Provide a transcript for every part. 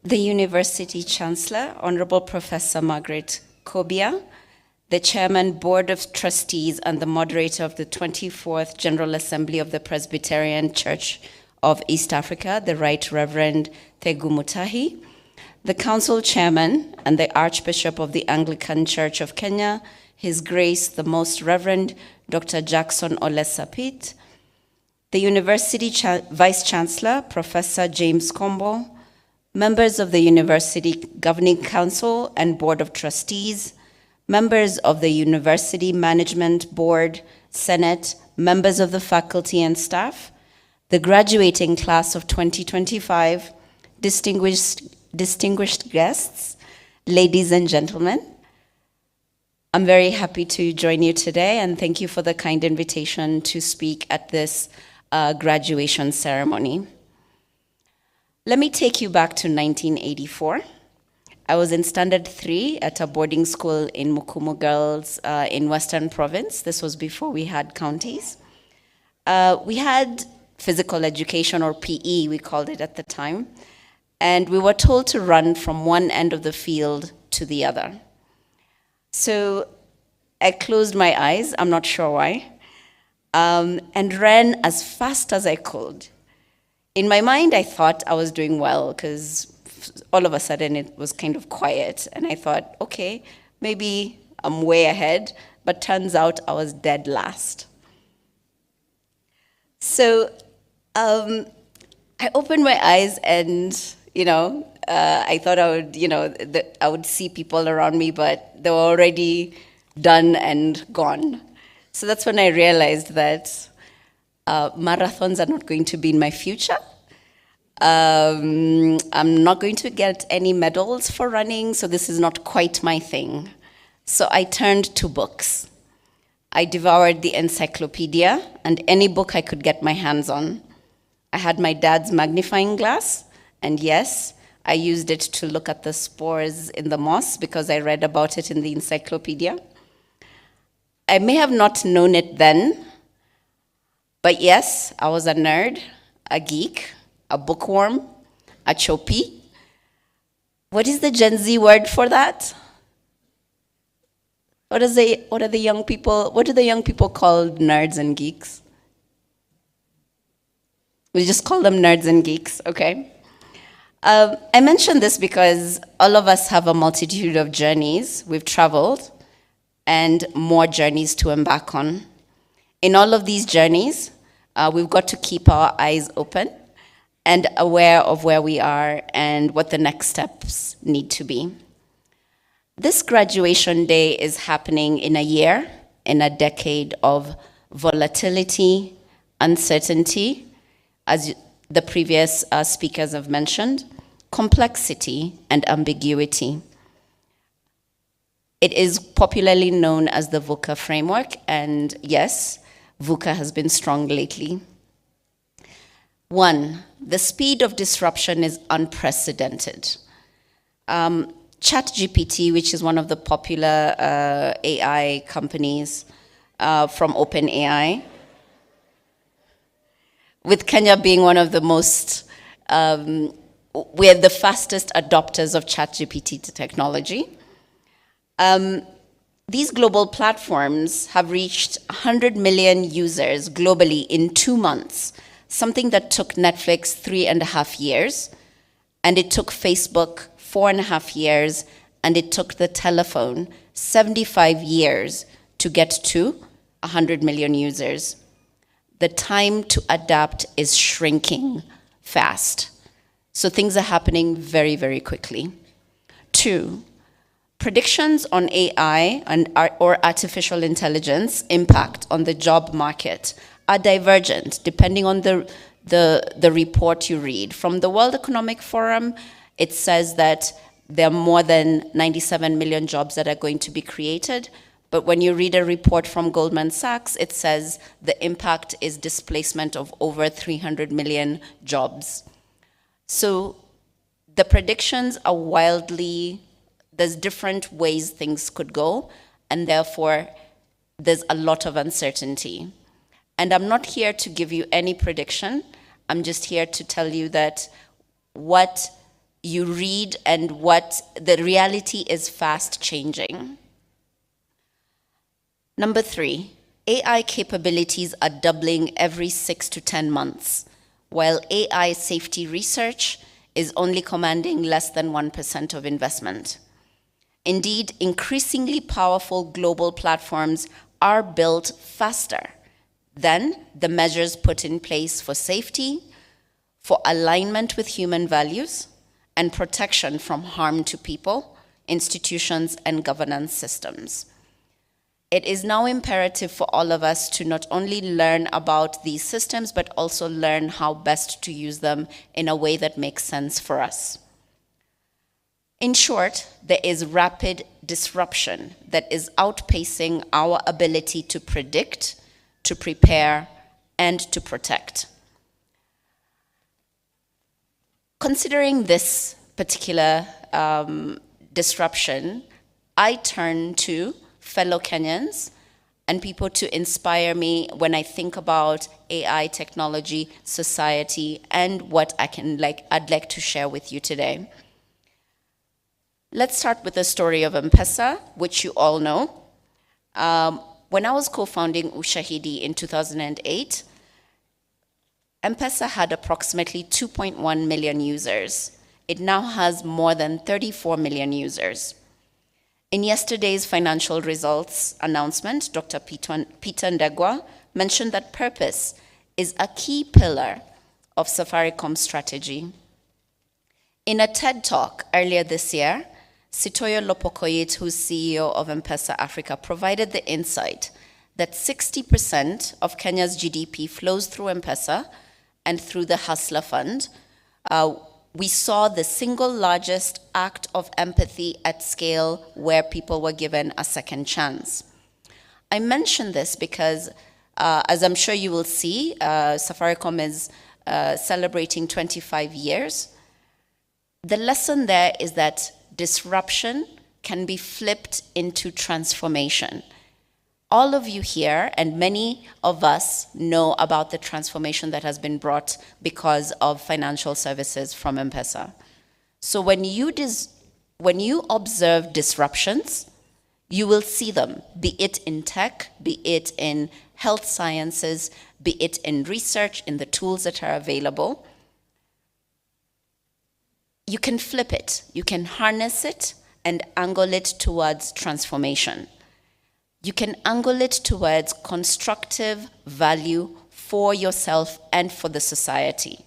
the University Chancellor, Honorable Professor Margaret Kobia, the Chairman, Board of Trustees, and the moderator of the 24th General Assembly of the Presbyterian Church of East Africa, the Right Reverend Tegu Mutahi, the Council Chairman and the Archbishop of the Anglican Church of Kenya, His Grace the Most Reverend Dr. Jackson Ole Sapit, the University Vice Chancellor, Professor James Kombo, members of the University Governing Council and Board of Trustees, members of the University Management Board, Senate, members of the faculty and staff, the graduating class of 2025, distinguished guests, ladies and gentlemen. I'm very happy to join you today, and thank you for the kind invitation to speak at this graduation ceremony. Let me take you back to 1984. I was in Standard 3 at a boarding school in Mukumu Girls in Western Province. This was before we had counties. We had physical education, or PE, we called it at the time, and we were told to run from one end of the field to the other. So I closed my eyes, I'm not sure why, and ran as fast as I could. In my mind, I thought I was doing well because all of a sudden it was kind of quiet, and I thought, okay, maybe I'm way ahead, but turns out I was dead last. So I opened my eyes and, I thought I would, I would see people around me, but they were already done and gone. So that's when I realized that marathons are not going to be in my future. I'm not going to get any medals for running, so this is not quite my thing. So I turned to books. I devoured the encyclopedia and any book I could get my hands on. I had my dad's magnifying glass, and yes, I used it to look at the spores in the moss because I read about it in the encyclopedia. I may have not known it then, but yes, I was a nerd, a geek, a bookworm, a chopi. What is the Gen Z word for that? What do the young people call nerds and geeks? We just call them nerds and geeks, okay? I mention this because all of us have a multitude of journeys we've traveled and more journeys to embark on. In all of these journeys, we've got to keep our eyes open and aware of where we are and what the next steps need to be. This graduation day is happening in a year, in a decade of volatility, uncertainty, as the previous speakers have mentioned, complexity and ambiguity. It is popularly known as the VUCA framework, and yes, VUCA has been strong lately. 1, the speed of disruption is unprecedented. ChatGPT, which is one of the popular AI companies from OpenAI, with Kenya being one of the most, we're the fastest adopters of ChatGPT technology. These global platforms have reached 100 million users globally in 2 months, something that took Netflix 3.5 years, and it took Facebook 4.5 years, and it took the telephone 75 years to get to 100 million users. The time to adapt is shrinking fast. So things are happening very, very quickly. 2, predictions on AI or artificial intelligence impact on the job market are divergent depending on the report you read. From the World Economic Forum, it says that there are more than 97 million jobs that are going to be created. But when you read a report from Goldman Sachs, it says the impact is displacement of over 300 million jobs. So the predictions are wildly, there's different ways things could go, and therefore there's a lot of uncertainty. And I'm not here to give you any prediction. I'm just here to tell you that what you read and what the reality is fast changing. Number 3, AI capabilities are doubling every 6 to 10 months, while AI safety research is only commanding less than 1% of investment. Indeed, increasingly powerful global platforms are built faster than the measures put in place for safety, for alignment with human values, and protection from harm to people, institutions, and governance systems. It is now imperative for all of us to not only learn about these systems, but also learn how best to use them in a way that makes sense for us. In short, there is rapid disruption that is outpacing our ability to predict, to prepare, and to protect. Considering this particular disruption, I turn to fellow Kenyans and people to inspire me when I think about AI technology, society, and what I'd like to share with you today. Let's start with the story of M-Pesa, which you all know. When I was co-founding Ushahidi in 2008, M-Pesa had approximately 2.1 million users. It now has more than 34 million users. In yesterday's financial results announcement, Dr. Peter Ndegwa mentioned that purpose is a key pillar of Safaricom's strategy. In a TED Talk earlier this year, Sitoyo Lopokoyit, who's CEO of M-Pesa Africa, provided the insight that 60% of Kenya's GDP flows through M-Pesa and through the Hustler Fund. We saw the single largest act of empathy at scale where people were given a second chance. I mention this because, as I'm sure you will see, Safaricom is celebrating 25 years. The lesson there is that disruption can be flipped into transformation. All of you here and many of us know about the transformation that has been brought because of financial services from M-Pesa. So when you observe disruptions, you will see them, be it in tech, be it in health sciences, be it in research, in the tools that are available. You can flip it, you can harness it and angle it towards transformation. You can angle it towards constructive value for yourself and for the society.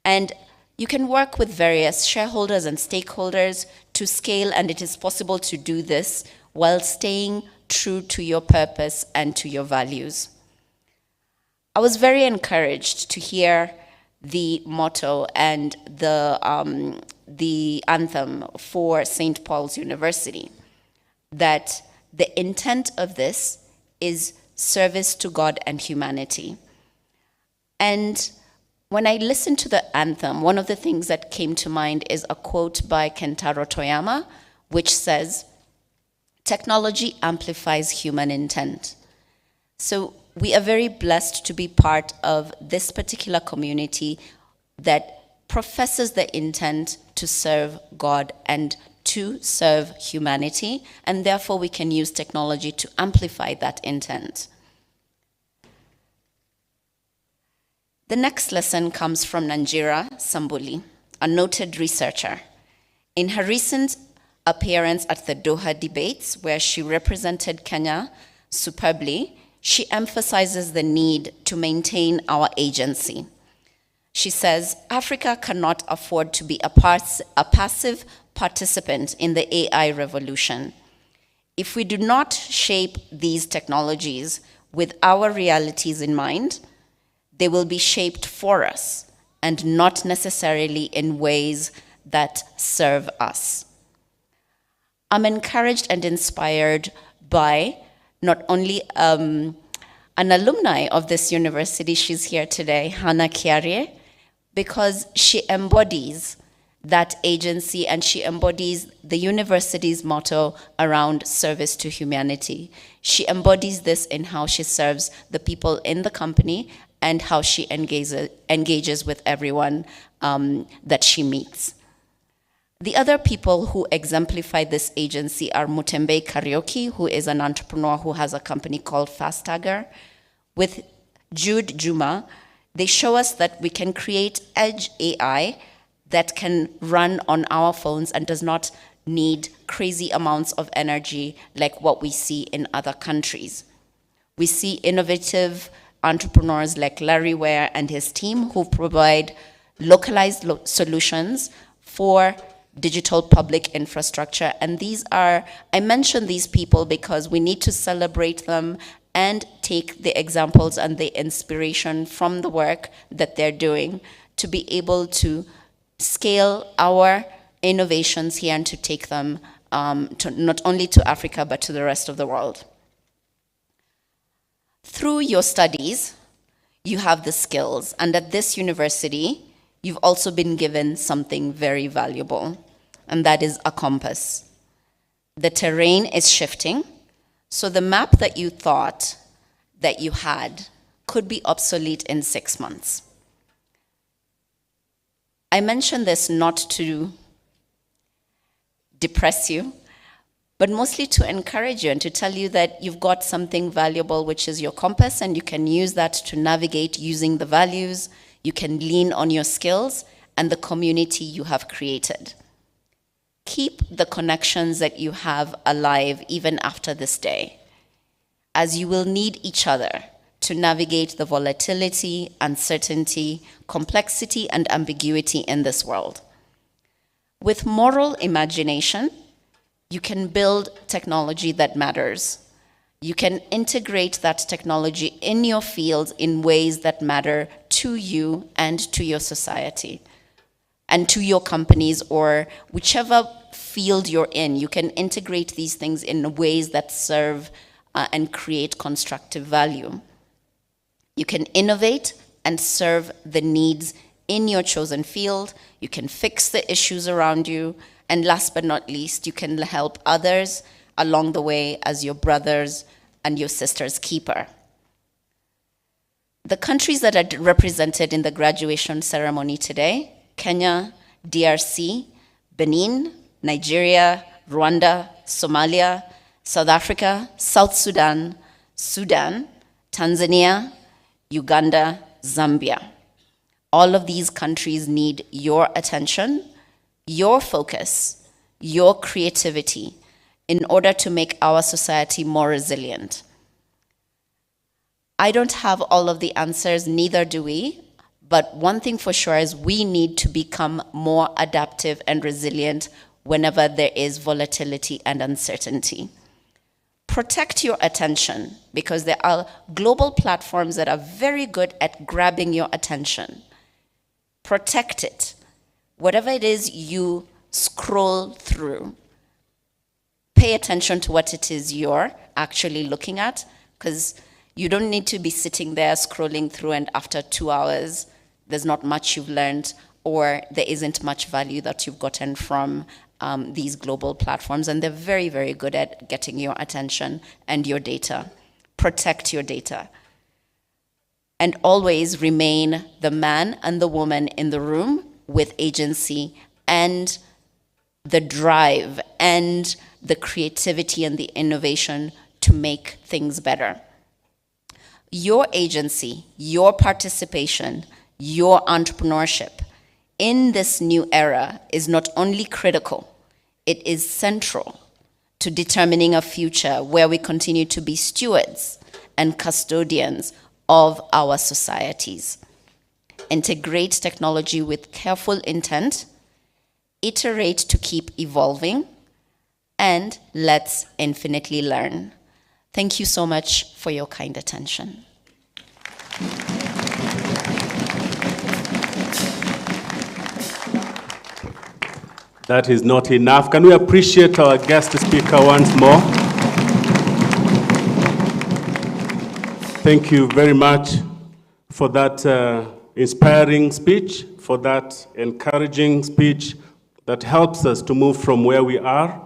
And you can work with various shareholders and stakeholders to scale, and it is possible to do this while staying true to your purpose and to your values. I was very encouraged to hear the motto and the anthem for St. Paul's University, that the intent of this is service to God and humanity. And when I listened to the anthem, one of the things that came to mind is a quote by Kentaro Toyama, which says, "Technology amplifies human intent." So we are very blessed to be part of this particular community that professes the intent to serve God and to serve humanity, and therefore we can use technology to amplify that intent. The next lesson comes from Nanjira Sambuli, a noted researcher. In her recent appearance at the Doha debates, where she represented Kenya superbly, she emphasizes the need to maintain our agency. She says, Africa cannot afford to be a passive participant in the AI revolution. If we do not shape these technologies with our realities in mind, they will be shaped for us and not necessarily in ways that serve us. I'm encouraged and inspired by not only an alumni of this university, she's here today, Hannah Kiarie, because she embodies that agency and she embodies the university's motto around service to humanity. She embodies this in how she serves the people in the company and how she engages with everyone that she meets. The other people who exemplify this agency are Mutembe Karaoke, who is an entrepreneur who has a company called Fastagger. With Jude Juma, they show us that we can create edge AI that can run on our phones and does not need crazy amounts of energy like what we see in other countries. We see innovative entrepreneurs like Larry Ware and his team who provide localized solutions for digital public infrastructure. And I mention these people because we need to celebrate them and take the examples and the inspiration from the work that they're doing to be able to scale our innovations here and to take them not only to Africa, but to the rest of the world. Through your studies, you have the skills, and at this university, you've also been given something very valuable, and that is a compass. The terrain is shifting, so the map that you thought that you had could be obsolete in 6 months. I mention this not to depress you, but mostly to encourage you and to tell you that you've got something valuable, which is your compass, and you can use that to navigate using the values. You can lean on your skills and the community you have created. Keep the connections that you have alive even after this day, as you will need each other to navigate the volatility, uncertainty, complexity, and ambiguity in this world. With moral imagination, you can build technology that matters. You can integrate that technology in your field in ways that matter to you and to your society and to your companies, or whichever field you're in. You can integrate these things in ways that serve and create constructive value. You can innovate and serve the needs in your chosen field. You can fix the issues around you. And last but not least, you can help others along the way as your brothers and your sisters' keeper. The countries that are represented in the graduation ceremony today: Kenya, DRC, Benin, Nigeria, Rwanda, Somalia, South Africa, South Sudan, Sudan, Tanzania, Uganda, Zambia. All of these countries need your attention, your focus, your creativity in order to make our society more resilient. I don't have all of the answers, neither do we, but one thing for sure is we need to become more adaptive and resilient whenever there is volatility and uncertainty. Protect your attention, because there are global platforms that are very good at grabbing your attention. Protect it. Whatever it is you scroll through, pay attention to what it is you're actually looking at, because you don't need to be sitting there scrolling through and after 2 hours, there's not much you've learned, or there isn't much value that you've gotten from these global platforms. And they're very, very good at getting your attention and your data. Protect your data. And always remain the man and the woman in the room with agency and the drive and the creativity and the innovation to make things better. Your agency, your participation, your entrepreneurship in this new era is not only critical, it is central to determining a future where we continue to be stewards and custodians of our societies. Integrate technology with careful intent, iterate to keep evolving, and let's infinitely learn. Thank you so much for your kind attention. That is not enough. Can we appreciate our guest speaker once more? Thank you very much for that inspiring speech, for that encouraging speech that helps us to move from where we are